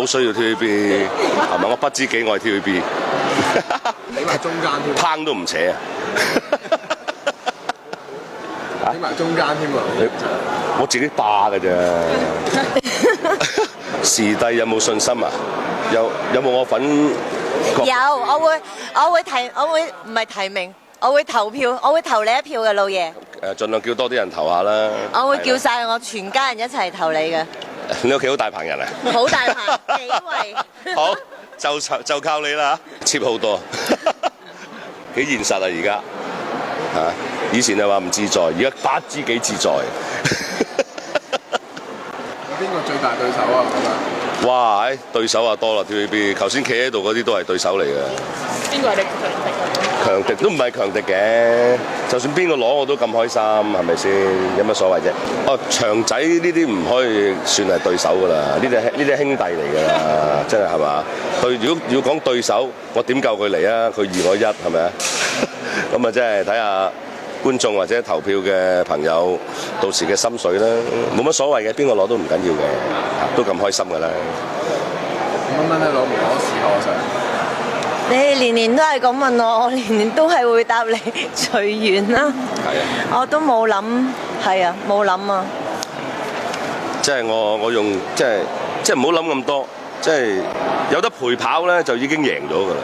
好需要 TVB， 係咪？我不知幾愛 TVB。你埋中間添，烹都唔扯啊！你埋中間添喎，我自己霸㗎啫。時帝有冇信心啊？有冇我份？有，我會唔係提名，我會投票，我會投你一票嘅老爺。盡量叫多啲人投下啦。我會叫晒我全家人一齊投你嘅。你屋企好大棚人啊？好大棚，幾位？好，就靠你啦，切好多，幾現實啊而家嚇！以前就話唔自在，而家不知幾自在。邊個最大對手啊？我覺得。哇！對手啊多啦 TVB， 頭先企喺度嗰啲都係對手嚟嘅。邊個係你強敵啊？強敵都唔係強敵嘅，就算邊個攞我都咁開心，係咪先？有乜所謂啫？哦，長仔呢啲唔可以算係對手噶啦，呢啲兄弟嚟噶啦，真係係嘛？對，如果要講對手，我點夠佢嚟啊？佢2我1係咪啊？咁啊，即係睇下觀眾或者投票嘅朋友到時嘅心水啦，冇乜所謂嘅，邊個攞都唔緊要嘅，都咁開心噶啦。5蚊咧攞唔攞試我上？你年年都係咁問我，我年年都係會答你隨緣啦。係啊，我都冇諗，係啊，冇諗啊。即係我用即係唔好諗咁多，即係有得陪跑咧就已經贏咗㗎啦。